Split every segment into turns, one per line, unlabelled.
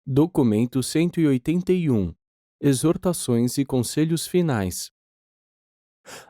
Documento 181. Exortações e conselhos finais.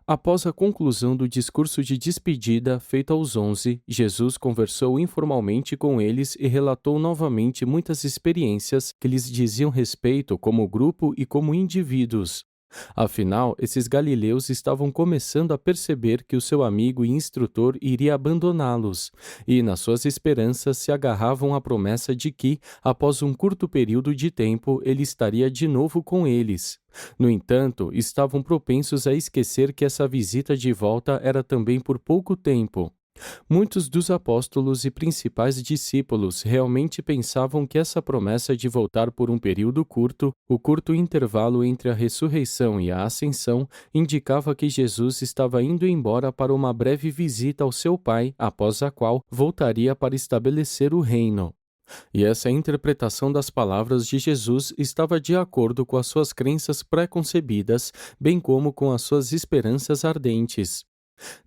Após a conclusão do discurso de despedida feito aos 11, Jesus conversou informalmente com eles e relatou novamente muitas experiências que lhes diziam respeito como grupo e como indivíduos. Afinal, esses galileus estavam começando a perceber que o seu amigo e instrutor iria abandoná-los, e nas suas esperanças se agarravam à promessa de que, após um curto período de tempo, ele estaria de novo com eles. No entanto, estavam propensos a esquecer que essa visita de volta era também por pouco tempo. Muitos dos apóstolos e principais discípulos realmente pensavam que essa promessa de voltar por um período curto, o curto intervalo entre a ressurreição e a ascensão, indicava que Jesus estava indo embora para uma breve visita ao seu Pai, após a qual voltaria para estabelecer o reino. E essa interpretação das palavras de Jesus estava de acordo com as suas crenças pré-concebidas, bem como com as suas esperanças ardentes.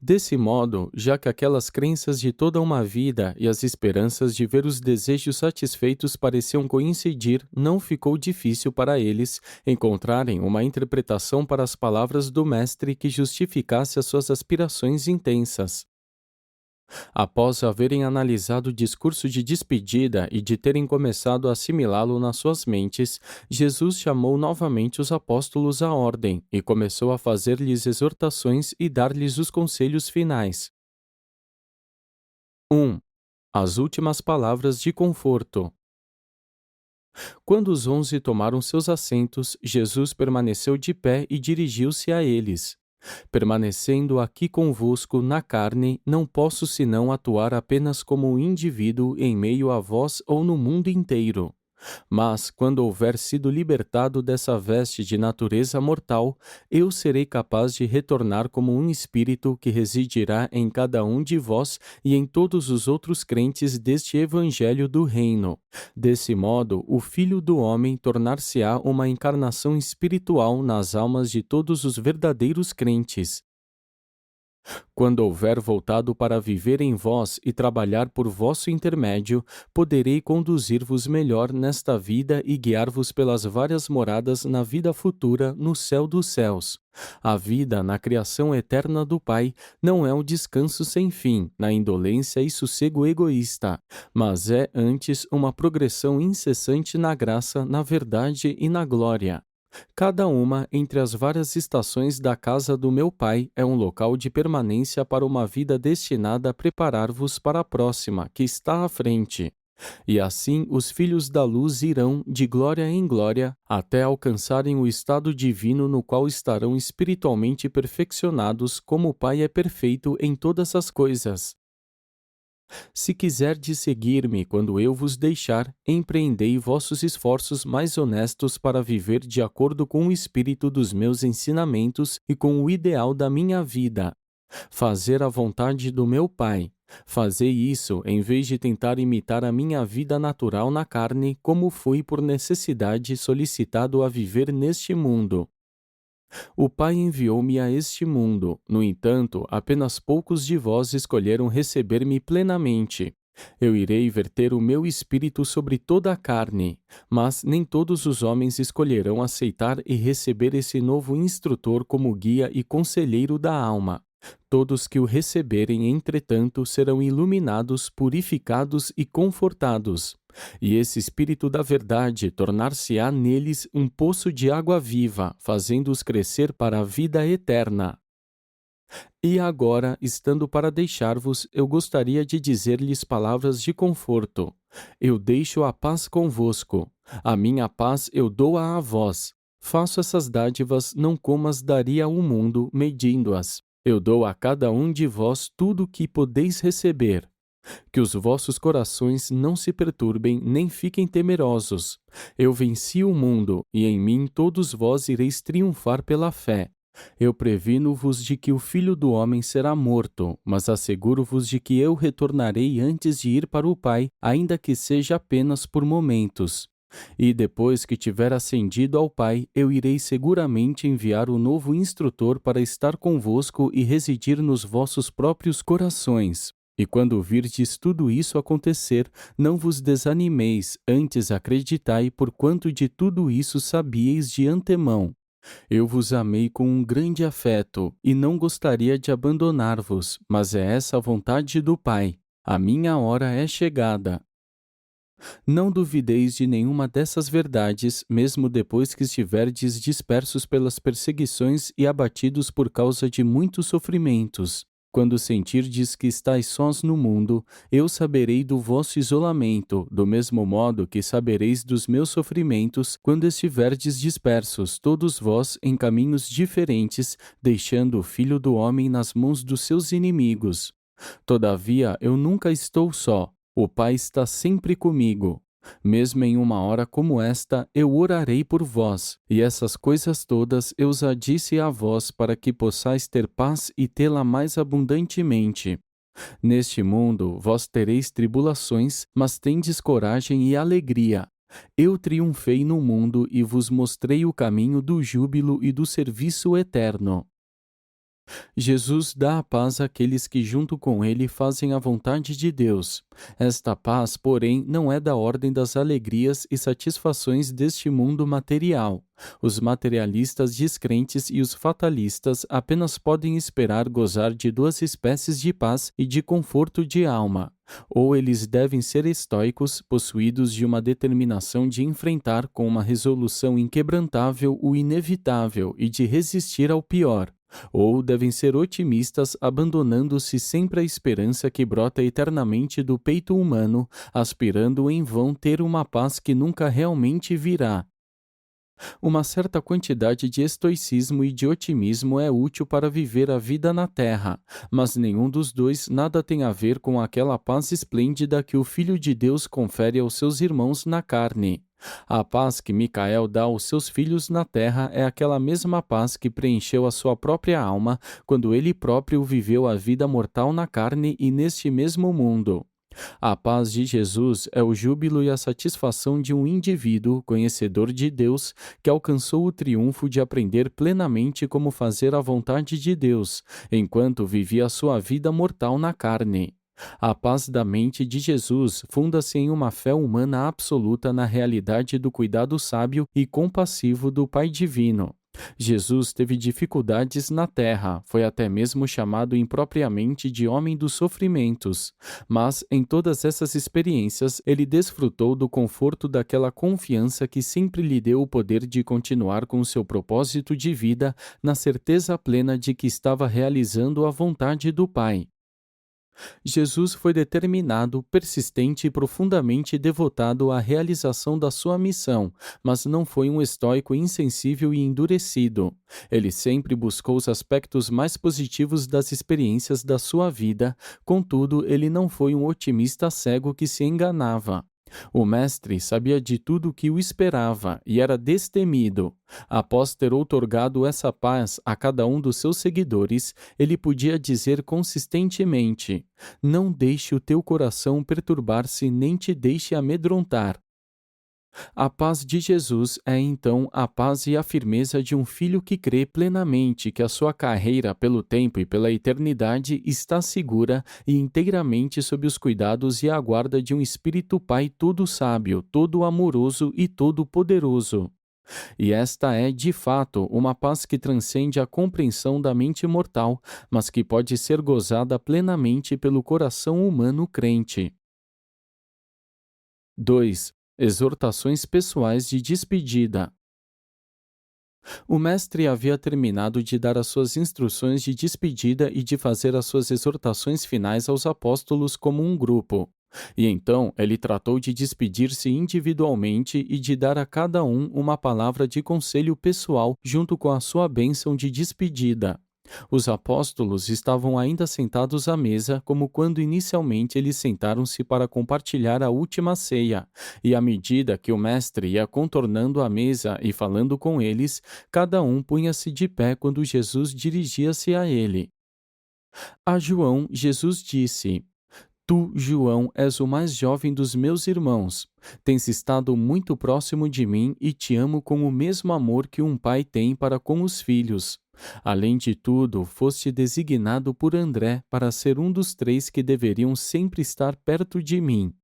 Desse modo, já que aquelas crenças de toda uma vida e as esperanças de ver os desejos satisfeitos pareciam coincidir, não ficou difícil para eles encontrarem uma interpretação para as palavras do Mestre que justificasse as suas aspirações intensas. Após haverem analisado o discurso de despedida e de terem começado a assimilá-lo nas suas mentes, Jesus chamou novamente os apóstolos à ordem e começou a fazer-lhes exortações e dar-lhes os conselhos finais. 1. As últimas palavras de conforto. Quando os 11 tomaram seus assentos, Jesus permaneceu de pé e dirigiu-se a eles. Permanecendo aqui convosco na carne, não posso senão atuar apenas como um indivíduo em meio a vós ou no mundo inteiro. Mas, quando houver sido libertado dessa veste de natureza mortal, eu serei capaz de retornar como um espírito que residirá em cada um de vós e em todos os outros crentes deste evangelho do reino. Desse modo, o Filho do Homem tornar-se-á uma encarnação espiritual nas almas de todos os verdadeiros crentes. Quando houver voltado para viver em vós e trabalhar por vosso intermédio, poderei conduzir-vos melhor nesta vida e guiar-vos pelas várias moradas na vida futura no céu dos céus. A vida na criação eterna do Pai não é um descanso sem fim, na indolência e sossego egoísta, mas é antes uma progressão incessante na graça, na verdade e na glória. Cada uma entre as várias estações da casa do meu Pai é um local de permanência para uma vida destinada a preparar-vos para a próxima, que está à frente. E assim os filhos da luz irão, de glória em glória, até alcançarem o estado divino no qual estarão espiritualmente perfeccionados, como o Pai é perfeito em todas as coisas. Se quiserdes seguir-me quando eu vos deixar, empreendei vossos esforços mais honestos para viver de acordo com o espírito dos meus ensinamentos e com o ideal da minha vida. Fazer a vontade do meu Pai. Fazei isso em vez de tentar imitar a minha vida natural na carne, como fui por necessidade solicitado a viver neste mundo. O Pai enviou-me a este mundo, no entanto, apenas poucos de vós escolheram receber-me plenamente. Eu irei verter o meu espírito sobre toda a carne, mas nem todos os homens escolherão aceitar e receber esse novo instrutor como guia e conselheiro da alma. Todos que o receberem, entretanto, serão iluminados, purificados e confortados. E esse Espírito da Verdade tornar-se-á neles um poço de água viva, fazendo-os crescer para a vida eterna. E agora, estando para deixar-vos, eu gostaria de dizer-lhes palavras de conforto. Eu deixo a paz convosco. A minha paz eu dou-a a vós. Faço essas dádivas não como as daria ao mundo, medindo-as. Eu dou a cada um de vós tudo o que podeis receber. Que os vossos corações não se perturbem nem fiquem temerosos. Eu venci o mundo, e em mim todos vós ireis triunfar pela fé. Eu previno-vos de que o Filho do Homem será morto, mas asseguro-vos de que eu retornarei antes de ir para o Pai, ainda que seja apenas por momentos. E depois que tiver ascendido ao Pai, eu irei seguramente enviar o novo instrutor para estar convosco e residir nos vossos próprios corações. E quando virdes tudo isso acontecer, não vos desanimeis, antes acreditai, porquanto de tudo isso sabíeis de antemão. Eu vos amei com um grande afeto, e não gostaria de abandonar-vos, mas é essa a vontade do Pai. A minha hora é chegada. Não duvideis de nenhuma dessas verdades, mesmo depois que estiverdes dispersos pelas perseguições e abatidos por causa de muitos sofrimentos. Quando sentirdes que estáis sós no mundo, eu saberei do vosso isolamento, do mesmo modo que sabereis dos meus sofrimentos quando estiverdes dispersos, todos vós em caminhos diferentes, deixando o Filho do Homem nas mãos dos seus inimigos. Todavia, eu nunca estou só. O Pai está sempre comigo. Mesmo em uma hora como esta, eu orarei por vós, e essas coisas todas eu já disse a vós para que possais ter paz e tê-la mais abundantemente. Neste mundo vós tereis tribulações, mas tendes coragem e alegria. Eu triunfei no mundo e vos mostrei o caminho do júbilo e do serviço eterno. Jesus dá a paz àqueles que junto com ele fazem a vontade de Deus. Esta paz, porém, não é da ordem das alegrias e satisfações deste mundo material. Os materialistas descrentes e os fatalistas apenas podem esperar gozar de duas espécies de paz e de conforto de alma. Ou eles devem ser estoicos, possuídos de uma determinação de enfrentar com uma resolução inquebrantável o inevitável e de resistir ao pior. Ou devem ser otimistas, abandonando-se sempre à esperança que brota eternamente do peito humano, aspirando em vão ter uma paz que nunca realmente virá. Uma certa quantidade de estoicismo e de otimismo é útil para viver a vida na terra, mas nenhum dos dois nada tem a ver com aquela paz esplêndida que o Filho de Deus confere aos seus irmãos na carne. A paz que Micael dá aos seus filhos na terra é aquela mesma paz que preencheu a sua própria alma quando ele próprio viveu a vida mortal na carne e neste mesmo mundo. A paz de Jesus é o júbilo e a satisfação de um indivíduo conhecedor de Deus que alcançou o triunfo de aprender plenamente como fazer a vontade de Deus, enquanto vivia a sua vida mortal na carne. A paz da mente de Jesus funda-se em uma fé humana absoluta na realidade do cuidado sábio e compassivo do Pai Divino. Jesus teve dificuldades na terra, foi até mesmo chamado impropriamente de homem dos sofrimentos, mas em todas essas experiências ele desfrutou do conforto daquela confiança que sempre lhe deu o poder de continuar com seu propósito de vida na certeza plena de que estava realizando a vontade do Pai. Jesus foi determinado, persistente e profundamente devotado à realização da sua missão, mas não foi um estoico insensível e endurecido. Ele sempre buscou os aspectos mais positivos das experiências da sua vida, contudo, ele não foi um otimista cego que se enganava. O mestre sabia de tudo o que o esperava e era destemido. Após ter outorgado essa paz a cada um dos seus seguidores, ele podia dizer consistentemente: não deixe o teu coração perturbar-se nem te deixe amedrontar. A paz de Jesus é então a paz e a firmeza de um filho que crê plenamente que a sua carreira pelo tempo e pela eternidade está segura e inteiramente sob os cuidados e a guarda de um Espírito Pai todo sábio, todo amoroso e todo poderoso. E esta é, de fato, uma paz que transcende a compreensão da mente mortal, mas que pode ser gozada plenamente pelo coração humano crente. 2. Exortações pessoais de despedida. O mestre havia terminado de dar as suas instruções de despedida e de fazer as suas exortações finais aos apóstolos como um grupo. E então ele tratou de despedir-se individualmente e de dar a cada um uma palavra de conselho pessoal junto com a sua bênção de despedida. Os apóstolos estavam ainda sentados à mesa, como quando inicialmente eles sentaram-se para compartilhar a última ceia, e à medida que o mestre ia contornando a mesa e falando com eles, cada um punha-se de pé quando Jesus dirigia-se a ele. A João, Jesus disse: Tu, João, és o mais jovem dos meus irmãos. Tens estado muito próximo de mim e te amo com o mesmo amor que um pai tem para com os filhos. Além de tudo, foste designado por André para ser um dos 3 que deveriam sempre estar perto de mim.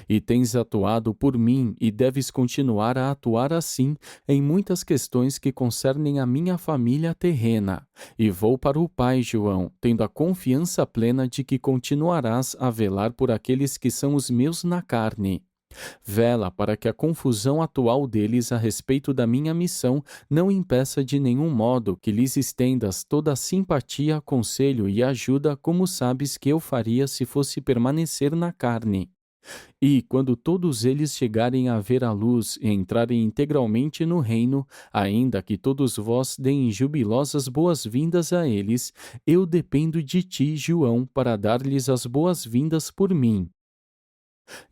E tens atuado por mim e deves continuar a atuar assim em muitas questões que concernem a minha família terrena. E vou para o Pai, João, tendo a confiança plena de que continuarás a velar por aqueles que são os meus na carne. Vela para que a confusão atual deles a respeito da minha missão não impeça de nenhum modo que lhes estendas toda a simpatia, conselho e ajuda, como sabes que eu faria se fosse permanecer na carne. E, quando todos eles chegarem a ver a luz e entrarem integralmente no reino, ainda que todos vós deem jubilosas boas-vindas a eles, eu dependo de ti, João, para dar-lhes as boas-vindas por mim.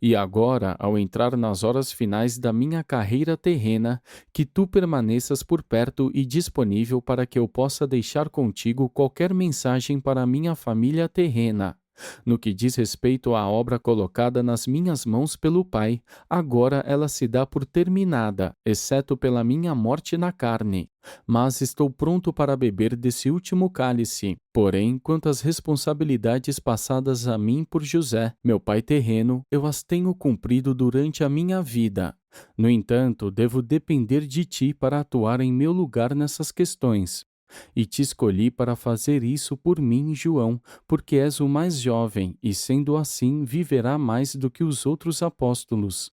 E agora, ao entrar nas horas finais da minha carreira terrena, que tu permaneças por perto e disponível para que eu possa deixar contigo qualquer mensagem para a minha família terrena. No que diz respeito à obra colocada nas minhas mãos pelo Pai, agora ela se dá por terminada, exceto pela minha morte na carne. Mas estou pronto para beber desse último cálice. Porém, quanto às responsabilidades passadas a mim por José, meu pai terreno, eu as tenho cumprido durante a minha vida. No entanto, devo depender de ti para atuar em meu lugar nessas questões. E te escolhi para fazer isso por mim, João, porque és o mais jovem e, sendo assim, viverá mais do que os outros apóstolos.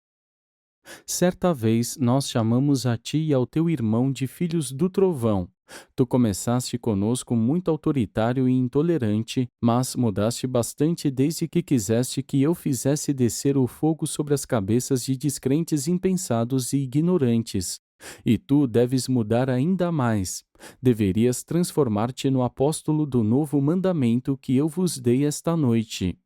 Certa vez nós chamamos a ti e ao teu irmão de filhos do trovão. Tu começaste conosco muito autoritário e intolerante, mas mudaste bastante desde que quiseste que eu fizesse descer o fogo sobre as cabeças de descrentes impensados e ignorantes. E tu deves mudar ainda mais. Deverias transformar-te no apóstolo do novo mandamento que eu vos dei esta noite.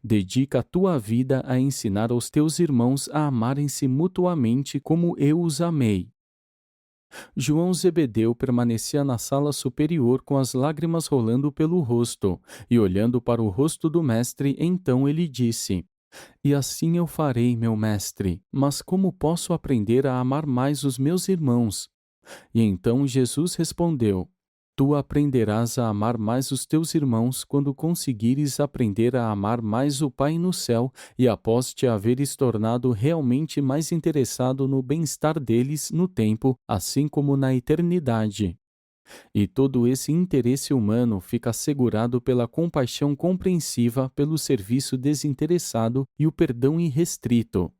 Dedica a tua vida a ensinar aos teus irmãos a amarem-se mutuamente como eu os amei. João Zebedeu permanecia na sala superior com as lágrimas rolando pelo rosto, e olhando para o rosto do mestre, então ele disse: E assim eu farei, meu mestre, mas como posso aprender a amar mais os meus irmãos? E então Jesus respondeu: Tu aprenderás a amar mais os teus irmãos quando conseguires aprender a amar mais o Pai no céu e após te haveres tornado realmente mais interessado no bem-estar deles no tempo, assim como na eternidade. E todo esse interesse humano fica assegurado pela compaixão compreensiva, pelo serviço desinteressado e o perdão irrestrito.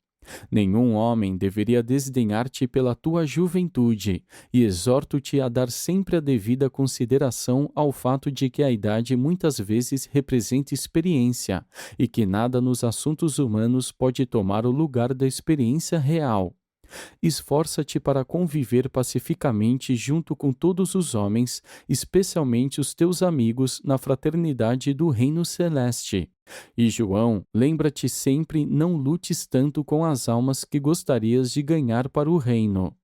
Nenhum homem deveria desdenhar-te pela tua juventude, e exorto-te a dar sempre a devida consideração ao fato de que a idade muitas vezes representa experiência, e que nada nos assuntos humanos pode tomar o lugar da experiência real. Esforça-te para conviver pacificamente junto com todos os homens, especialmente os teus amigos, na fraternidade do Reino Celeste. E João, lembra-te sempre, não lutes tanto com as almas que gostarias de ganhar para o reino.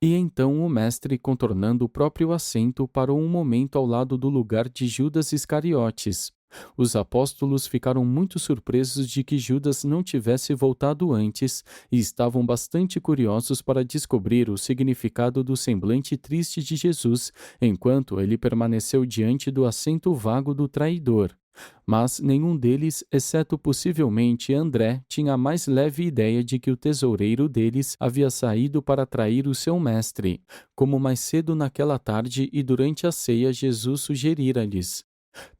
E então o mestre, contornando o próprio assento, parou um momento ao lado do lugar de Judas Iscariotes. Os apóstolos ficaram muito surpresos de que Judas não tivesse voltado antes e estavam bastante curiosos para descobrir o significado do semblante triste de Jesus enquanto ele permaneceu diante do assento vago do traidor. Mas nenhum deles, exceto possivelmente André, tinha a mais leve ideia de que o tesoureiro deles havia saído para trair o seu mestre, como mais cedo naquela tarde e durante a ceia Jesus sugerira-lhes.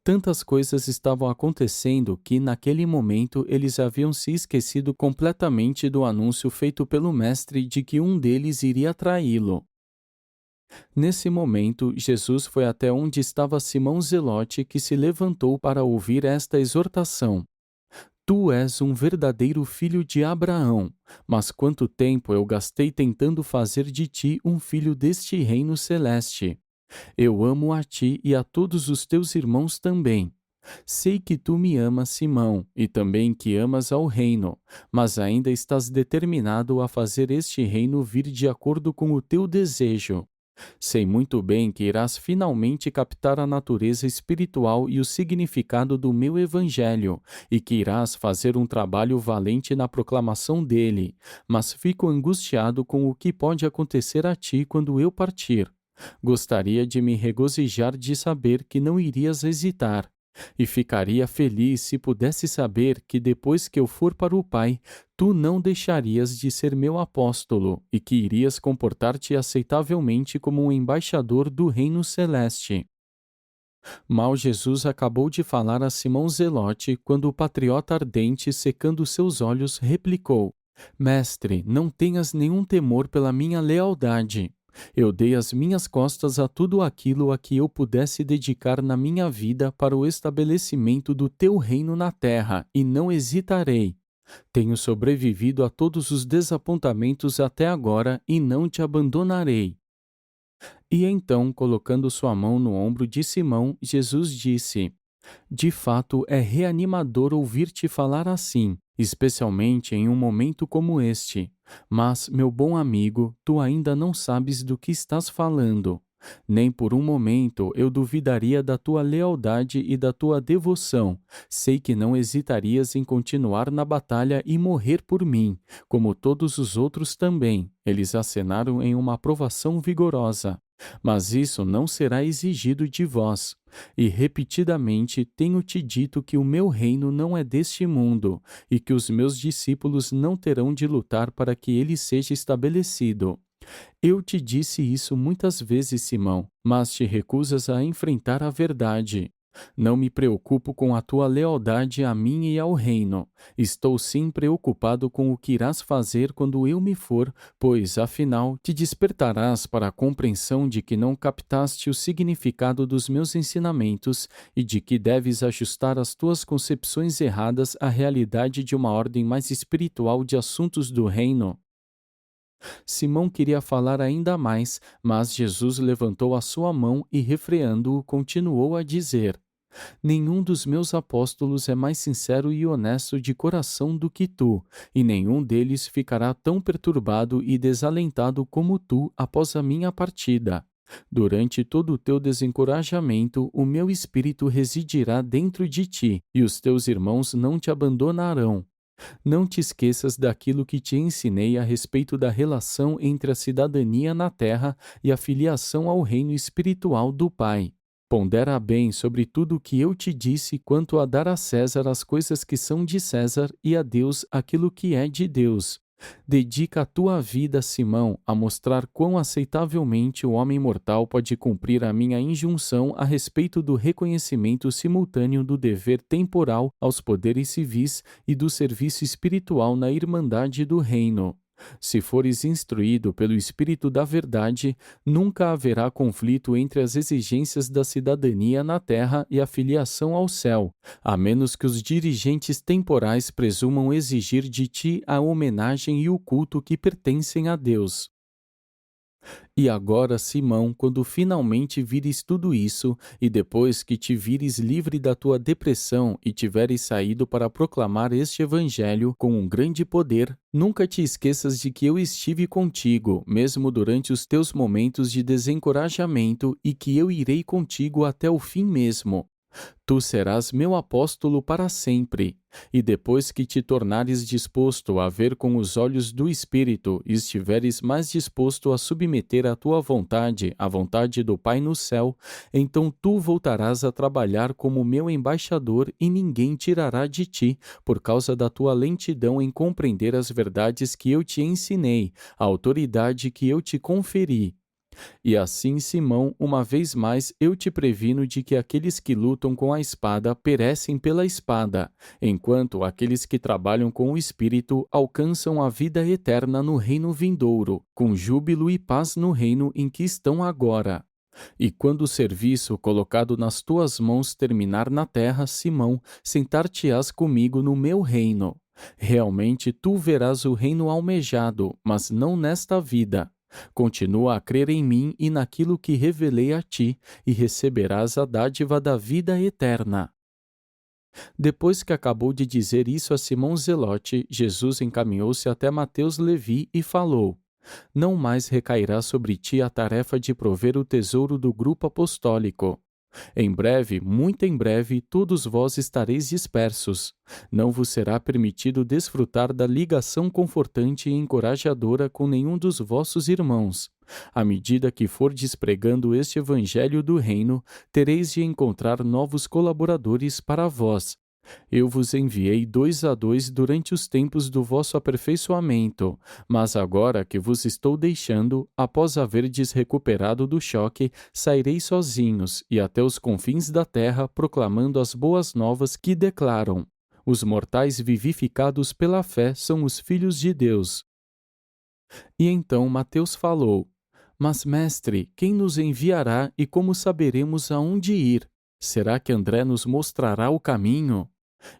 Tantas coisas estavam acontecendo que, naquele momento, eles haviam se esquecido completamente do anúncio feito pelo mestre de que um deles iria traí-lo. Nesse momento, Jesus foi até onde estava Simão Zelote, que se levantou para ouvir esta exortação. Tu és um verdadeiro filho de Abraão, mas quanto tempo eu gastei tentando fazer de ti um filho deste reino celeste. Eu amo a ti e a todos os teus irmãos também. Sei que tu me amas, Simão, e também que amas ao reino, mas ainda estás determinado a fazer este reino vir de acordo com o teu desejo. Sei muito bem que irás finalmente captar a natureza espiritual e o significado do meu evangelho, e que irás fazer um trabalho valente na proclamação dele, mas fico angustiado com o que pode acontecer a ti quando eu partir. Gostaria de me regozijar de saber que não irias hesitar, e ficaria feliz se pudesse saber que depois que eu for para o Pai, tu não deixarias de ser meu apóstolo e que irias comportar-te aceitavelmente como um embaixador do reino celeste. Mal Jesus acabou de falar a Simão Zelote, quando o patriota ardente, secando seus olhos, replicou: Mestre, não tenhas nenhum temor pela minha lealdade. Eu dei as minhas costas a tudo aquilo a que eu pudesse dedicar na minha vida para o estabelecimento do teu reino na terra, e não hesitarei. Tenho sobrevivido a todos os desapontamentos até agora e não te abandonarei. E então, colocando sua mão no ombro de Simão, Jesus disse: De fato, é reanimador ouvir-te falar assim, especialmente em um momento como este. Mas, meu bom amigo, tu ainda não sabes do que estás falando. Nem por um momento eu duvidaria da tua lealdade e da tua devoção. Sei que não hesitarias em continuar na batalha e morrer por mim, como todos os outros também. Eles acenaram em uma aprovação vigorosa. Mas isso não será exigido de vós. E repetidamente tenho-te dito que o meu reino não é deste mundo, e que os meus discípulos não terão de lutar para que ele seja estabelecido. Eu te disse isso muitas vezes, Simão, mas te recusas a enfrentar a verdade. Não me preocupo com a tua lealdade a mim e ao reino. Estou sim preocupado com o que irás fazer quando eu me for, pois, afinal, te despertarás para a compreensão de que não captaste o significado dos meus ensinamentos e de que deves ajustar as tuas concepções erradas à realidade de uma ordem mais espiritual de assuntos do reino. Simão queria falar ainda mais, mas Jesus levantou a sua mão e, refreando-o, continuou a dizer: Nenhum dos meus apóstolos é mais sincero e honesto de coração do que tu, e nenhum deles ficará tão perturbado e desalentado como tu após a minha partida. Durante todo o teu desencorajamento, o meu espírito residirá dentro de ti, e os teus irmãos não te abandonarão. Não te esqueças daquilo que te ensinei a respeito da relação entre a cidadania na terra e a filiação ao reino espiritual do Pai. Pondera bem sobre tudo o que eu te disse quanto a dar a César as coisas que são de César e a Deus aquilo que é de Deus. Dedica a tua vida, Simão, a mostrar quão aceitavelmente o homem mortal pode cumprir a minha injunção a respeito do reconhecimento simultâneo do dever temporal aos poderes civis e do serviço espiritual na irmandade do reino. Se fores instruído pelo Espírito da Verdade, nunca haverá conflito entre as exigências da cidadania na terra e a filiação ao céu, a menos que os dirigentes temporais presumam exigir de ti a homenagem e o culto que pertencem a Deus. E agora, Simão, quando finalmente vires tudo isso, e depois que te vires livre da tua depressão e tiveres saído para proclamar este evangelho com um grande poder, nunca te esqueças de que eu estive contigo, mesmo durante os teus momentos de desencorajamento, e que eu irei contigo até o fim mesmo. Tu serás meu apóstolo para sempre, e depois que te tornares disposto a ver com os olhos do Espírito e estiveres mais disposto a submeter a tua vontade à vontade do Pai no céu, então tu voltarás a trabalhar como meu embaixador e ninguém tirará de ti, por causa da tua lentidão em compreender as verdades que eu te ensinei, a autoridade que eu te conferi. E assim, Simão, uma vez mais eu te previno de que aqueles que lutam com a espada perecem pela espada, enquanto aqueles que trabalham com o Espírito alcançam a vida eterna no reino vindouro, com júbilo e paz no reino em que estão agora. E quando o serviço colocado nas tuas mãos terminar na terra, Simão, sentar-te-ás comigo no meu reino. Realmente tu verás o reino almejado, mas não nesta vida. Continua a crer em mim e naquilo que revelei a ti, e receberás a dádiva da vida eterna. Depois que acabou de dizer isso a Simão Zelote, Jesus encaminhou-se até Mateus Levi e falou: Não mais recairá sobre ti a tarefa de prover o tesouro do grupo apostólico. Em breve, muito em breve, todos vós estareis dispersos. Não vos será permitido desfrutar da ligação confortante e encorajadora com nenhum dos vossos irmãos. À medida que fordes pregando este evangelho do reino, tereis de encontrar novos colaboradores para vós. Eu vos enviei 2 a 2 durante os tempos do vosso aperfeiçoamento, mas agora que vos estou deixando, após haverdes recuperado do choque, saireis sozinhos e até os confins da terra proclamando as boas novas que declaram: os mortais vivificados pela fé são os filhos de Deus. E então Mateus falou: Mas, mestre, quem nos enviará e como saberemos aonde ir? Será que André nos mostrará o caminho?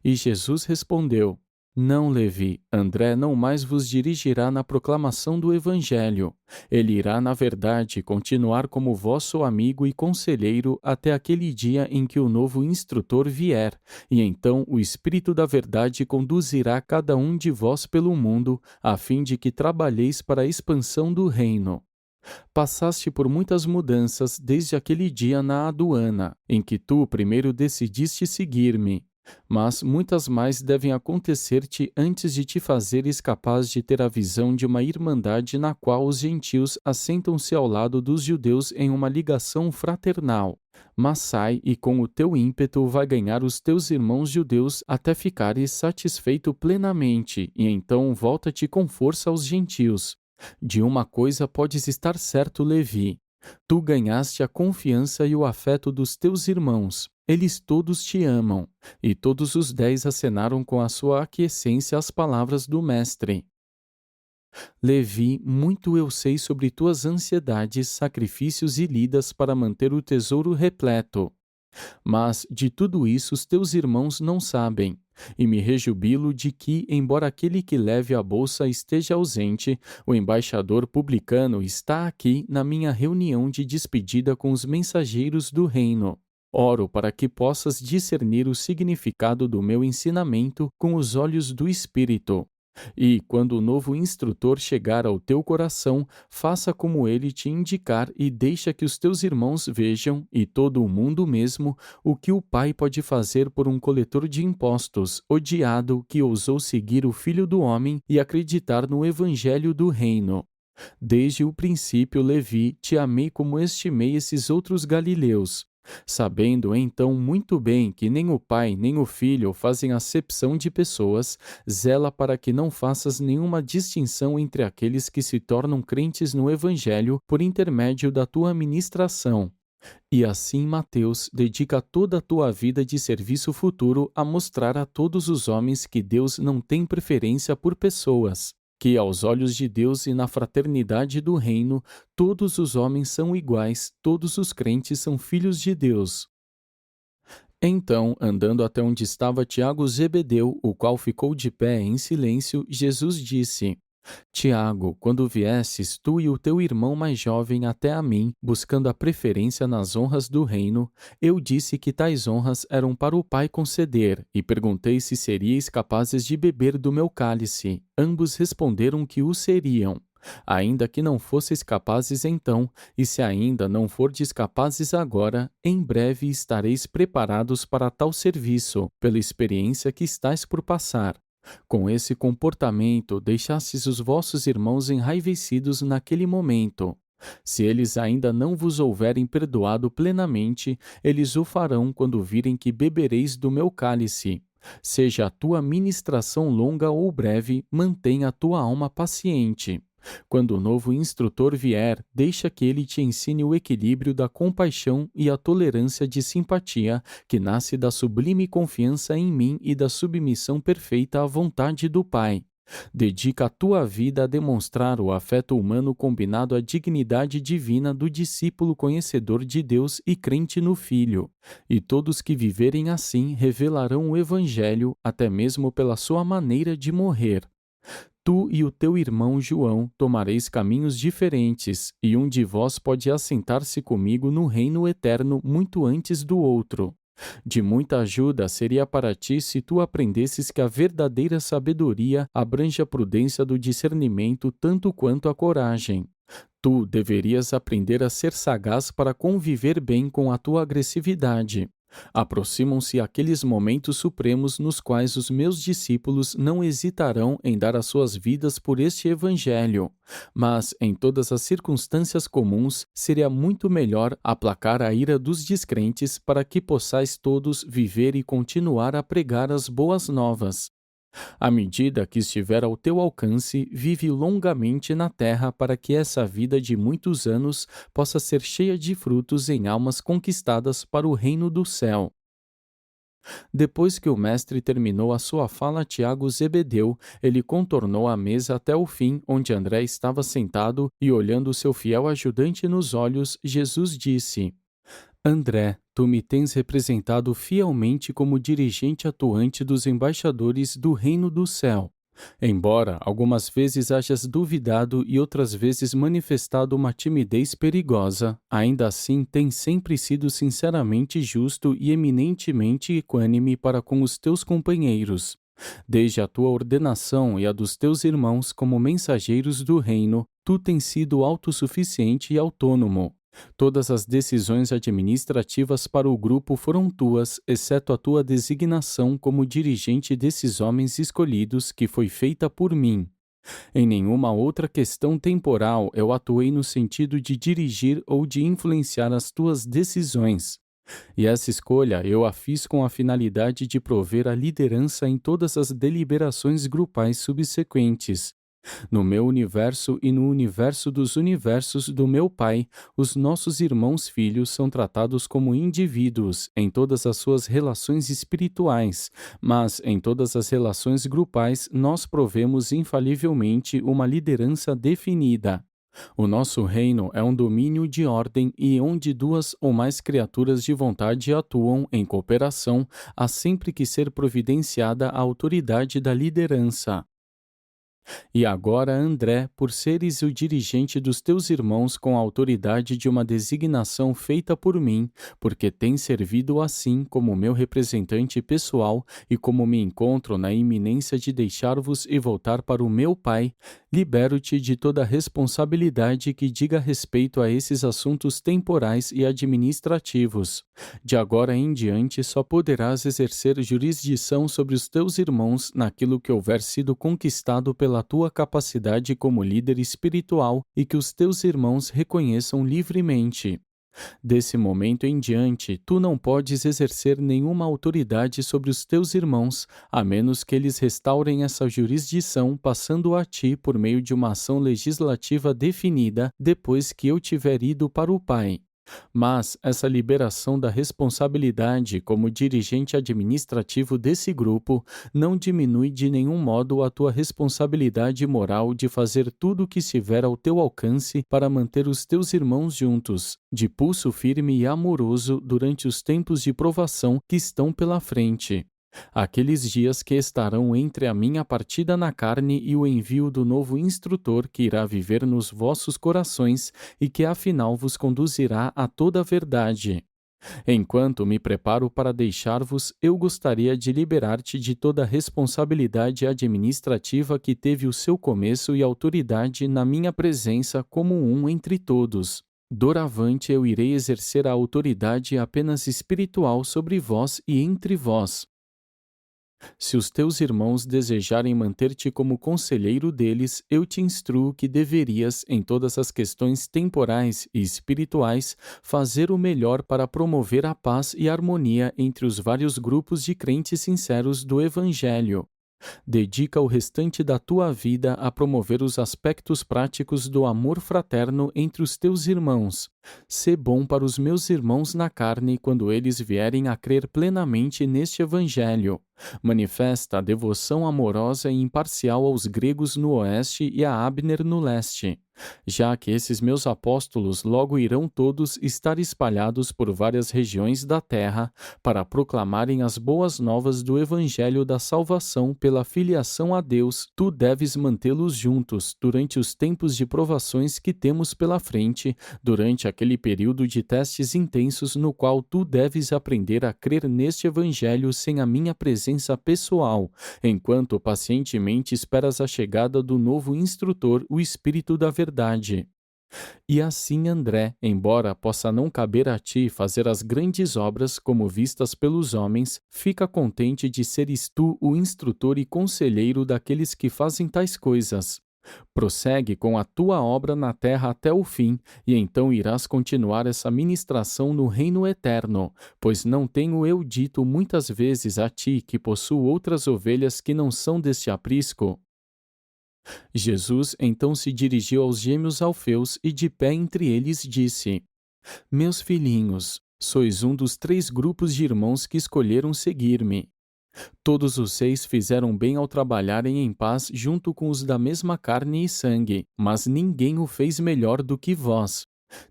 E Jesus respondeu: Não, Levi, André não mais vos dirigirá na proclamação do Evangelho. Ele irá, na verdade, continuar como vosso amigo e conselheiro até aquele dia em que o novo instrutor vier, e então o Espírito da Verdade conduzirá cada um de vós pelo mundo, a fim de que trabalheis para a expansão do reino. Passaste por muitas mudanças desde aquele dia na aduana, em que tu primeiro decidiste seguir-me. Mas muitas mais devem acontecer-te antes de te fazeres capaz de ter a visão de uma irmandade na qual os gentios assentam-se ao lado dos judeus em uma ligação fraternal. Mas sai e com o teu ímpeto vai ganhar os teus irmãos judeus até ficares satisfeito plenamente, e então volta-te com força aos gentios. De uma coisa podes estar certo, Levi: tu ganhaste a confiança e o afeto dos teus irmãos. Eles todos te amam. E todos os 10 acenaram com a sua aquiescência às palavras do mestre. Levi, muito eu sei sobre tuas ansiedades, sacrifícios e lidas para manter o tesouro repleto. Mas de tudo isso os teus irmãos não sabem. E me rejubilo de que, embora aquele que leve a bolsa esteja ausente, o embaixador publicano está aqui na minha reunião de despedida com os mensageiros do reino. Oro para que possas discernir o significado do meu ensinamento com os olhos do Espírito. E, quando o novo instrutor chegar ao teu coração, faça como ele te indicar e deixa que os teus irmãos vejam, e todo o mundo mesmo, o que o Pai pode fazer por um coletor de impostos, odiado, que ousou seguir o Filho do Homem e acreditar no Evangelho do Reino. Desde o princípio, Levi, te amei como estimei esses outros galileus. Sabendo então muito bem que nem o Pai nem o Filho fazem acepção de pessoas, zela para que não faças nenhuma distinção entre aqueles que se tornam crentes no Evangelho por intermédio da tua ministração. E assim, Mateus, dedica toda a tua vida de serviço futuro a mostrar a todos os homens que Deus não tem preferência por pessoas, que aos olhos de Deus e na fraternidade do reino, todos os homens são iguais, todos os crentes são filhos de Deus. Então, andando até onde estava Tiago Zebedeu, o qual ficou de pé em silêncio, Jesus disse: Tiago, quando viesses tu e o teu irmão mais jovem até a mim, buscando a preferência nas honras do reino, eu disse que tais honras eram para o Pai conceder, e perguntei se seríeis capazes de beber do meu cálice. Ambos responderam que o seriam. Ainda que não fosseis capazes então, e se ainda não fordes capazes agora, em breve estareis preparados para tal serviço, pela experiência que estáis por passar. Com esse comportamento, deixastes os vossos irmãos enraivecidos naquele momento. Se eles ainda não vos houverem perdoado plenamente, eles o farão quando virem que bebereis do meu cálice. Seja a tua ministração longa ou breve, mantenha a tua alma paciente. Quando o novo instrutor vier, deixa que ele te ensine o equilíbrio da compaixão e a tolerância de simpatia, que nasce da sublime confiança em mim e da submissão perfeita à vontade do Pai. Dedica a tua vida a demonstrar o afeto humano combinado à dignidade divina do discípulo conhecedor de Deus e crente no Filho. E todos que viverem assim revelarão o Evangelho, até mesmo pela sua maneira de morrer. Tu e o teu irmão João tomareis caminhos diferentes, e um de vós pode assentar-se comigo no reino eterno muito antes do outro. De muita ajuda seria para ti se tu aprendesses que a verdadeira sabedoria abrange a prudência do discernimento tanto quanto a coragem. Tu deverias aprender a ser sagaz para conviver bem com a tua agressividade. Aproximam-se aqueles momentos supremos nos quais os meus discípulos não hesitarão em dar as suas vidas por este Evangelho. Mas, em todas as circunstâncias comuns, seria muito melhor aplacar a ira dos descrentes para que possais todos viver e continuar a pregar as boas novas. À medida que estiver ao teu alcance, vive longamente na terra para que essa vida de muitos anos possa ser cheia de frutos em almas conquistadas para o reino do céu. Depois que o mestre terminou a sua fala a Tiago Zebedeu, ele contornou a mesa até o fim, onde André estava sentado, e olhando seu fiel ajudante nos olhos, Jesus disse: André, tu me tens representado fielmente como dirigente atuante dos embaixadores do reino do céu. Embora algumas vezes hajas duvidado e outras vezes manifestado uma timidez perigosa, ainda assim tens sempre sido sinceramente justo e eminentemente equânime para com os teus companheiros. Desde a tua ordenação e a dos teus irmãos como mensageiros do reino, tu tens sido autossuficiente e autônomo. Todas as decisões administrativas para o grupo foram tuas, exceto a tua designação como dirigente desses homens escolhidos, que foi feita por mim. Em nenhuma outra questão temporal eu atuei no sentido de dirigir ou de influenciar as tuas decisões. E essa escolha eu a fiz com a finalidade de prover a liderança em todas as deliberações grupais subsequentes. No meu universo e no universo dos universos do meu Pai, os nossos irmãos filhos são tratados como indivíduos em todas as suas relações espirituais, mas em todas as relações grupais nós provemos infalivelmente uma liderança definida. O nosso reino é um domínio de ordem e onde duas ou mais criaturas de vontade atuam em cooperação, há sempre que ser providenciada a autoridade da liderança. E agora, André, por seres o dirigente dos teus irmãos com a autoridade de uma designação feita por mim, porque tens servido assim como meu representante pessoal e como me encontro na iminência de deixar-vos e voltar para o meu Pai, libero-te de toda responsabilidade que diga respeito a esses assuntos temporais e administrativos. De agora em diante só poderás exercer jurisdição sobre os teus irmãos naquilo que houver sido conquistado pela tua capacidade como líder espiritual e que os teus irmãos reconheçam livremente. Desse momento em diante, tu não podes exercer nenhuma autoridade sobre os teus irmãos, a menos que eles restaurem essa jurisdição passando a ti por meio de uma ação legislativa definida depois que eu tiver ido para o Pai. Mas essa liberação da responsabilidade como dirigente administrativo desse grupo não diminui de nenhum modo a tua responsabilidade moral de fazer tudo o que estiver ao teu alcance para manter os teus irmãos juntos, de pulso firme e amoroso durante os tempos de provação que estão pela frente. Aqueles dias que estarão entre a minha partida na carne e o envio do novo instrutor que irá viver nos vossos corações e que afinal vos conduzirá a toda a verdade. Enquanto me preparo para deixar-vos, eu gostaria de liberar-te de toda a responsabilidade administrativa que teve o seu começo e autoridade na minha presença como um entre todos. Doravante eu irei exercer a autoridade apenas espiritual sobre vós e entre vós. Se os teus irmãos desejarem manter-te como conselheiro deles, eu te instruo que deverias, em todas as questões temporais e espirituais, fazer o melhor para promover a paz e harmonia entre os vários grupos de crentes sinceros do Evangelho. Dedica o restante da tua vida a promover os aspectos práticos do amor fraterno entre os teus irmãos. Sê bom para os meus irmãos na carne quando eles vierem a crer plenamente neste Evangelho. Manifesta a devoção amorosa e imparcial aos gregos no oeste e a Abner no leste, já que esses meus apóstolos logo irão todos estar espalhados por várias regiões da terra para proclamarem as boas novas do Evangelho da salvação pela filiação a Deus. Tu deves mantê-los juntos durante os tempos de provações que temos pela frente, durante aquele período de testes intensos no qual tu deves aprender a crer neste Evangelho sem a minha presença pessoal, enquanto pacientemente esperas a chegada do novo instrutor, o Espírito da Verdade. E assim André, embora possa não caber a ti fazer as grandes obras como vistas pelos homens, fica contente de seres tu o instrutor e conselheiro daqueles que fazem tais coisas. Prossegue com a tua obra na terra até o fim, e então irás continuar essa ministração no reino eterno, pois não tenho eu dito muitas vezes a ti que possuo outras ovelhas que não são deste aprisco? Jesus então se dirigiu aos gêmeos Alfeus e de pé entre eles disse: Meus filhinhos, sois um dos 3 grupos de irmãos que escolheram seguir-me. Todos os 6 fizeram bem ao trabalharem em paz junto com os da mesma carne e sangue, mas ninguém o fez melhor do que vós.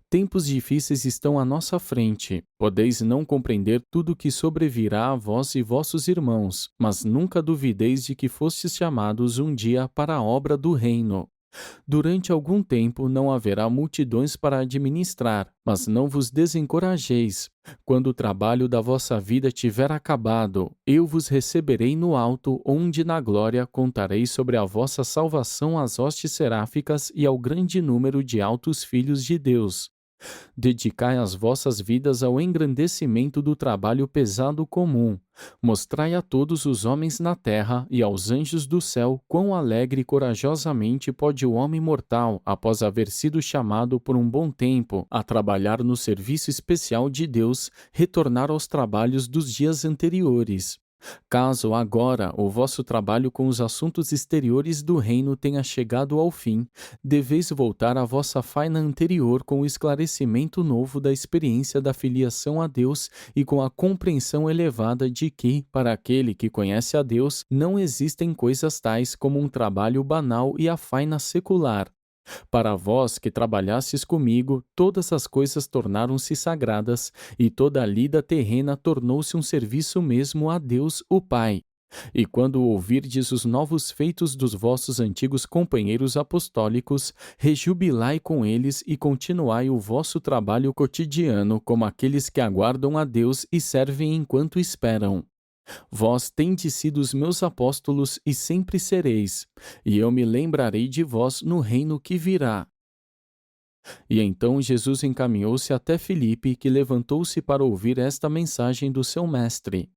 Tempos difíceis estão à nossa frente. Podeis não compreender tudo o que sobrevirá a vós e vossos irmãos, mas nunca duvideis de que fostes chamados um dia para a obra do reino. Durante algum tempo não haverá multidões para administrar, mas não vos desencorajeis. Quando o trabalho da vossa vida tiver acabado, eu vos receberei no alto, onde na glória contarei sobre a vossa salvação às hostes seráficas e ao grande número de altos filhos de Deus. Dedicai as vossas vidas ao engrandecimento do trabalho pesado comum. Mostrai a todos os homens na terra e aos anjos do céu quão alegre e corajosamente pode o homem mortal, após haver sido chamado por um bom tempo a trabalhar no serviço especial de Deus, retornar aos trabalhos dos dias anteriores. Caso agora o vosso trabalho com os assuntos exteriores do reino tenha chegado ao fim, deveis voltar à vossa faina anterior com o esclarecimento novo da experiência da filiação a Deus e com a compreensão elevada de que, para aquele que conhece a Deus, não existem coisas tais como um trabalho banal e a faina secular. Para vós que trabalhastes comigo, todas as coisas tornaram-se sagradas, e toda a lida terrena tornou-se um serviço mesmo a Deus, o Pai. E quando ouvirdes os novos feitos dos vossos antigos companheiros apostólicos, rejubilai com eles e continuai o vosso trabalho cotidiano como aqueles que aguardam a Deus e servem enquanto esperam. Vós tendes sido os meus apóstolos e sempre sereis, e eu me lembrarei de vós no reino que virá. E então Jesus encaminhou-se até Filipe, que levantou-se para ouvir esta mensagem do seu mestre.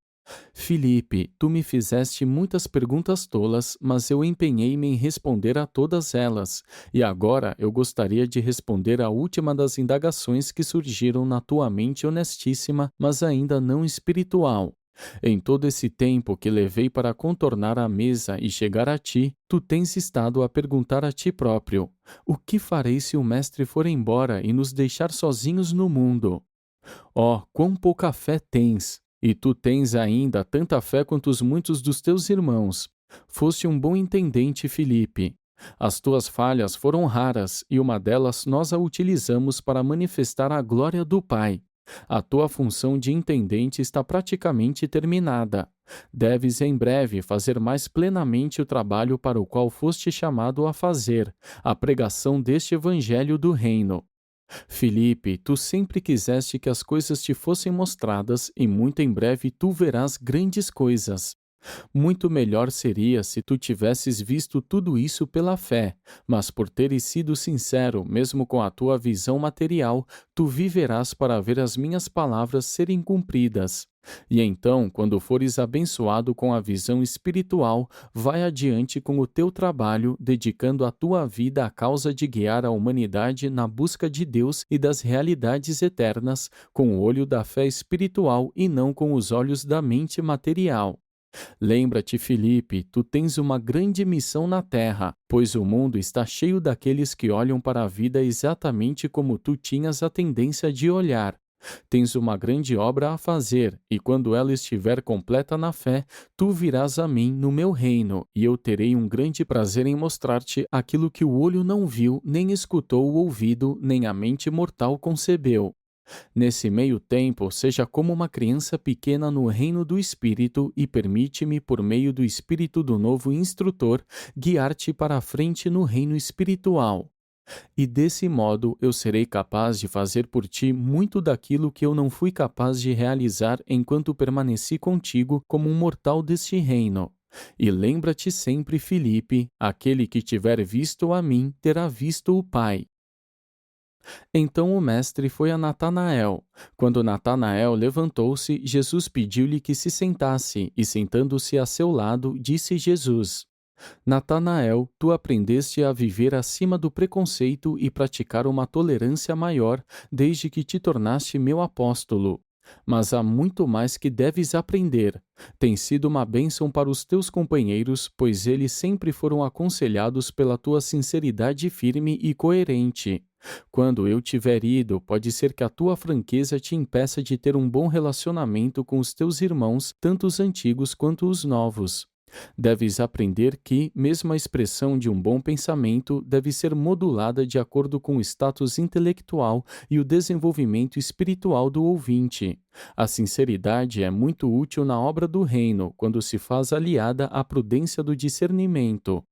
Filipe, tu me fizeste muitas perguntas tolas, mas eu empenhei-me em responder a todas elas, e agora eu gostaria de responder à última das indagações que surgiram na tua mente honestíssima, mas ainda não espiritual. Em todo esse tempo que levei para contornar a mesa e chegar a ti, tu tens estado a perguntar a ti próprio: o que farei se o mestre for embora e nos deixar sozinhos no mundo? Oh, quão pouca fé tens! E tu tens ainda tanta fé quanto os muitos dos teus irmãos. Foste um bom intendente, Filipe. As tuas falhas foram raras, e uma delas nós a utilizamos para manifestar a glória do Pai. A tua função de intendente está praticamente terminada. Deves em breve fazer mais plenamente o trabalho para o qual foste chamado a fazer, a pregação deste evangelho do reino. Filipe, tu sempre quiseste que as coisas te fossem mostradas, e muito em breve tu verás grandes coisas. Muito melhor seria se tu tivesses visto tudo isso pela fé, mas por teres sido sincero, mesmo com a tua visão material, tu viverás para ver as minhas palavras serem cumpridas. E então, quando fores abençoado com a visão espiritual, vai adiante com o teu trabalho, dedicando a tua vida à causa de guiar a humanidade na busca de Deus e das realidades eternas, com o olho da fé espiritual e não com os olhos da mente material. Lembra-te, Filipe, tu tens uma grande missão na terra, pois o mundo está cheio daqueles que olham para a vida exatamente como tu tinhas a tendência de olhar. Tens uma grande obra a fazer, e quando ela estiver completa na fé, tu virás a mim no meu reino, e eu terei um grande prazer em mostrar-te aquilo que o olho não viu, nem escutou o ouvido, nem a mente mortal concebeu. Nesse meio tempo, seja como uma criança pequena no reino do Espírito e permite-me, por meio do Espírito do novo instrutor, guiar-te para a frente no reino espiritual. E desse modo eu serei capaz de fazer por ti muito daquilo que eu não fui capaz de realizar enquanto permaneci contigo como um mortal deste reino. E lembra-te sempre, Filipe, aquele que tiver visto a mim terá visto o Pai. Então o mestre foi a Natanael. Quando Natanael levantou-se, Jesus pediu-lhe que se sentasse, e sentando-se a seu lado, disse Jesus: Natanael, tu aprendeste a viver acima do preconceito e praticar uma tolerância maior desde que te tornaste meu apóstolo. Mas há muito mais que deves aprender. Tem sido uma bênção para os teus companheiros, pois eles sempre foram aconselhados pela tua sinceridade firme e coerente. Quando eu tiver ido, pode ser que a tua franqueza te impeça de ter um bom relacionamento com os teus irmãos, tanto os antigos quanto os novos. Deves aprender que, mesmo a expressão de um bom pensamento deve ser modulada de acordo com o status intelectual e o desenvolvimento espiritual do ouvinte. A sinceridade é muito útil na obra do reino, quando se faz aliada à prudência do discernimento.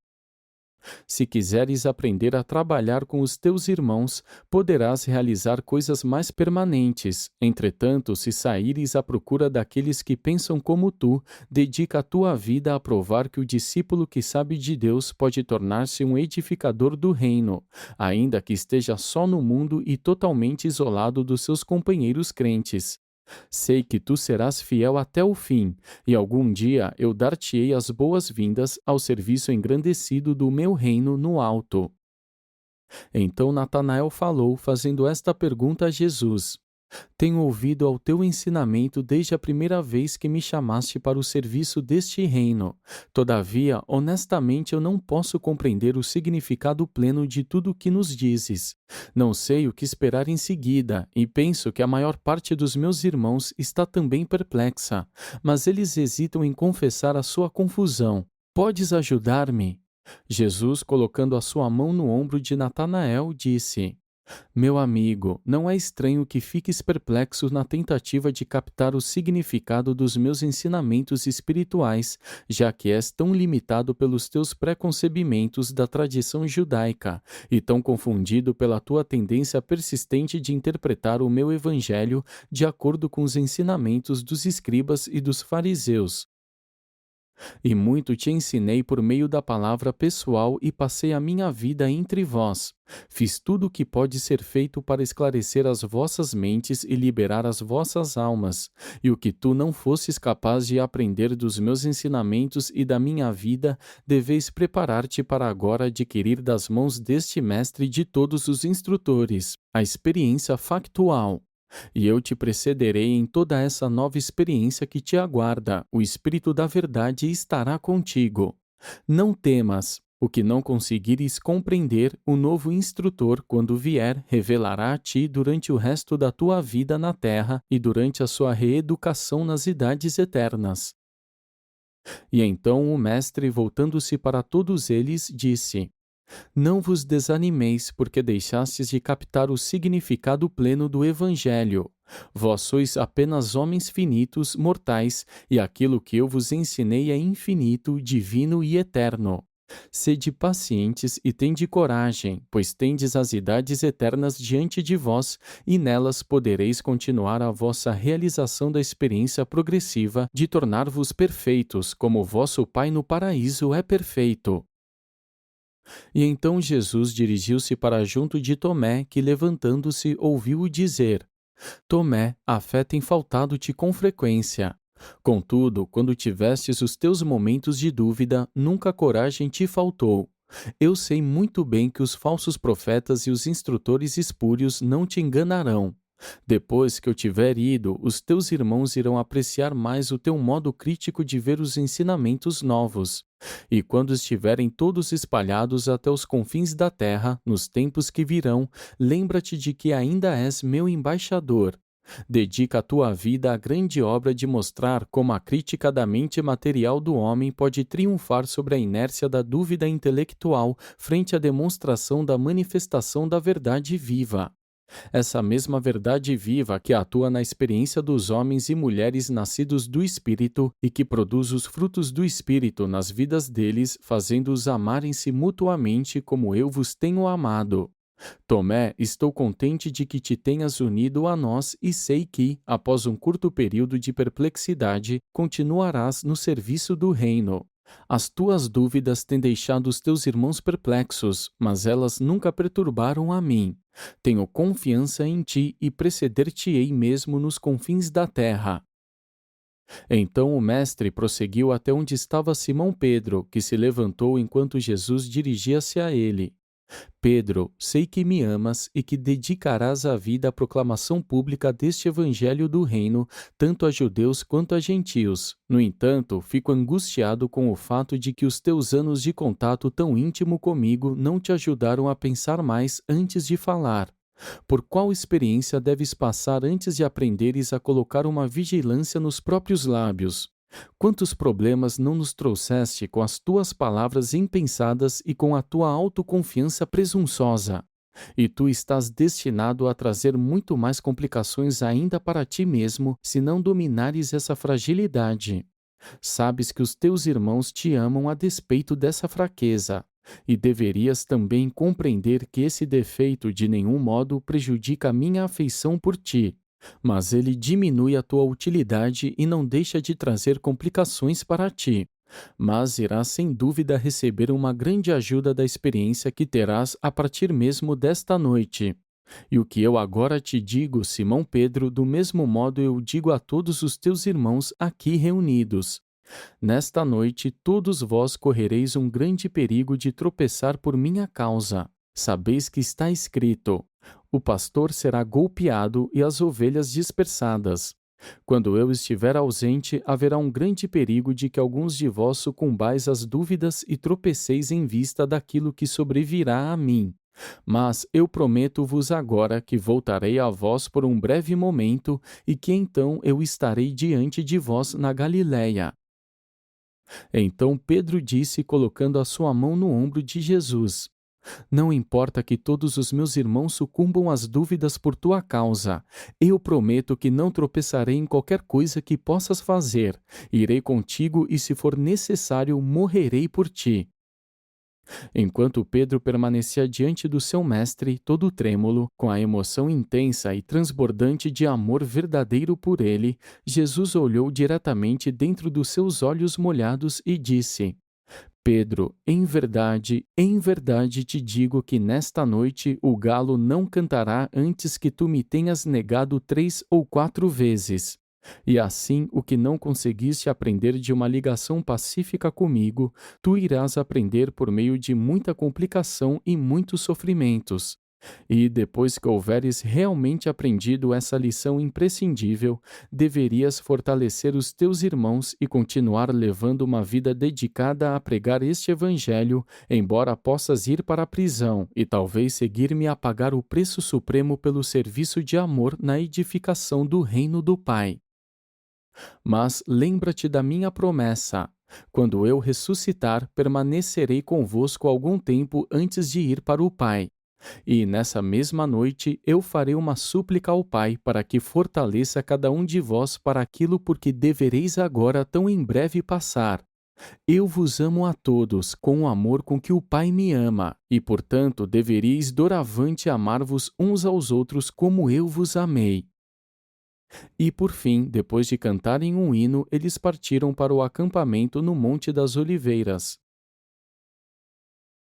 Se quiseres aprender a trabalhar com os teus irmãos, poderás realizar coisas mais permanentes. Entretanto, se saíres à procura daqueles que pensam como tu, dedica a tua vida a provar que o discípulo que sabe de Deus pode tornar-se um edificador do reino, ainda que esteja só no mundo e totalmente isolado dos seus companheiros crentes. Sei que tu serás fiel até o fim, e algum dia eu dar-te-ei as boas-vindas ao serviço engrandecido do meu reino no alto. Então Natanael falou, fazendo esta pergunta a Jesus: Tenho ouvido ao teu ensinamento desde a primeira vez que me chamaste para o serviço deste reino. Todavia, honestamente, eu não posso compreender o significado pleno de tudo o que nos dizes. Não sei o que esperar em seguida, e penso que a maior parte dos meus irmãos está também perplexa, mas eles hesitam em confessar a sua confusão. Podes ajudar-me? Jesus, colocando a sua mão no ombro de Natanael, disse: Meu amigo, não é estranho que fiques perplexo na tentativa de captar o significado dos meus ensinamentos espirituais, já que és tão limitado pelos teus preconcebimentos da tradição judaica e tão confundido pela tua tendência persistente de interpretar o meu evangelho de acordo com os ensinamentos dos escribas e dos fariseus. E muito te ensinei por meio da palavra pessoal e passei a minha vida entre vós. Fiz tudo o que pode ser feito para esclarecer as vossas mentes e liberar as vossas almas. E o que tu não fosses capaz de aprender dos meus ensinamentos e da minha vida, deveis preparar-te para agora adquirir das mãos deste mestre de todos os instrutores a experiência factual. E eu te precederei em toda essa nova experiência que te aguarda. O Espírito da Verdade estará contigo. Não temas. O que não conseguires compreender, o novo instrutor, quando vier, revelará a ti durante o resto da tua vida na terra e durante a sua reeducação nas idades eternas. E então o mestre, voltando-se para todos eles, disse: Não vos desanimeis, porque deixastes de captar o significado pleno do Evangelho. Vós sois apenas homens finitos, mortais, e aquilo que eu vos ensinei é infinito, divino e eterno. Sede pacientes e tende coragem, pois tendes as idades eternas diante de vós, e nelas podereis continuar a vossa realização da experiência progressiva de tornar-vos perfeitos, como vosso Pai no paraíso é perfeito. E então Jesus dirigiu-se para junto de Tomé, que levantando-se ouviu-o dizer: Tomé, a fé tem faltado-te com frequência. Contudo, quando tivestes os teus momentos de dúvida, nunca a coragem te faltou. Eu sei muito bem que os falsos profetas e os instrutores espúrios não te enganarão. Depois que eu tiver ido, os teus irmãos irão apreciar mais o teu modo crítico de ver os ensinamentos novos. E quando estiverem todos espalhados até os confins da terra, nos tempos que virão, lembra-te de que ainda és meu embaixador. Dedica a tua vida à grande obra de mostrar como a crítica da mente material do homem pode triunfar sobre a inércia da dúvida intelectual frente à demonstração da manifestação da verdade viva. Essa mesma verdade viva que atua na experiência dos homens e mulheres nascidos do Espírito e que produz os frutos do Espírito nas vidas deles, fazendo-os amarem-se mutuamente como eu vos tenho amado. Tomé, estou contente de que te tenhas unido a nós e sei que, após um curto período de perplexidade, continuarás no serviço do reino. As tuas dúvidas têm deixado os teus irmãos perplexos, mas elas nunca perturbaram a mim. Tenho confiança em ti e preceder-te-ei mesmo nos confins da terra. Então o mestre prosseguiu até onde estava Simão Pedro, que se levantou enquanto Jesus dirigia-se a ele. Pedro, sei que me amas e que dedicarás a vida à proclamação pública deste evangelho do reino, tanto a judeus quanto a gentios. No entanto, fico angustiado com o fato de que os teus anos de contato tão íntimo comigo não te ajudaram a pensar mais antes de falar. Por qual experiência deves passar antes de aprenderes a colocar uma vigilância nos próprios lábios? Quantos problemas não nos trouxeste com as tuas palavras impensadas e com a tua autoconfiança presunçosa? E tu estás destinado a trazer muito mais complicações ainda para ti mesmo se não dominares essa fragilidade. Sabes que os teus irmãos te amam a despeito dessa fraqueza, e deverias também compreender que esse defeito de nenhum modo prejudica a minha afeição por ti, mas ele diminui a tua utilidade e não deixa de trazer complicações para ti. Mas irás sem dúvida receber uma grande ajuda da experiência que terás a partir mesmo desta noite. E o que eu agora te digo, Simão Pedro, do mesmo modo eu digo a todos os teus irmãos aqui reunidos. Nesta noite todos vós correreis um grande perigo de tropeçar por minha causa. Sabeis que está escrito: o pastor será golpeado e as ovelhas dispersadas. Quando eu estiver ausente, haverá um grande perigo de que alguns de vós sucumbais às dúvidas e tropeceis em vista daquilo que sobrevirá a mim. Mas eu prometo-vos agora que voltarei a vós por um breve momento e que então eu estarei diante de vós na Galiléia. Então Pedro disse, colocando a sua mão no ombro de Jesus: não importa que todos os meus irmãos sucumbam às dúvidas por tua causa. Eu prometo que não tropeçarei em qualquer coisa que possas fazer. Irei contigo e, se for necessário, morrerei por ti. Enquanto Pedro permanecia diante do seu mestre, todo trêmulo, com a emoção intensa e transbordante de amor verdadeiro por ele, Jesus olhou diretamente dentro dos seus olhos molhados e disse: Pedro, em verdade te digo que nesta noite o galo não cantará antes que tu me tenhas negado 3 ou 4 vezes. E assim, o que não conseguiste aprender de uma ligação pacífica comigo, tu irás aprender por meio de muita complicação e muitos sofrimentos. E, depois que houveres realmente aprendido essa lição imprescindível, deverias fortalecer os teus irmãos e continuar levando uma vida dedicada a pregar este evangelho, embora possas ir para a prisão e talvez seguir-me a pagar o preço supremo pelo serviço de amor na edificação do reino do Pai. Mas lembra-te da minha promessa. Quando eu ressuscitar, permanecerei convosco algum tempo antes de ir para o Pai. E nessa mesma noite eu farei uma súplica ao Pai para que fortaleça cada um de vós para aquilo por que devereis agora tão em breve passar. Eu vos amo a todos com o amor com que o Pai me ama, e portanto deveríeis doravante amar-vos uns aos outros como eu vos amei. E por fim, depois de cantarem um hino, eles partiram para o acampamento no Monte das Oliveiras.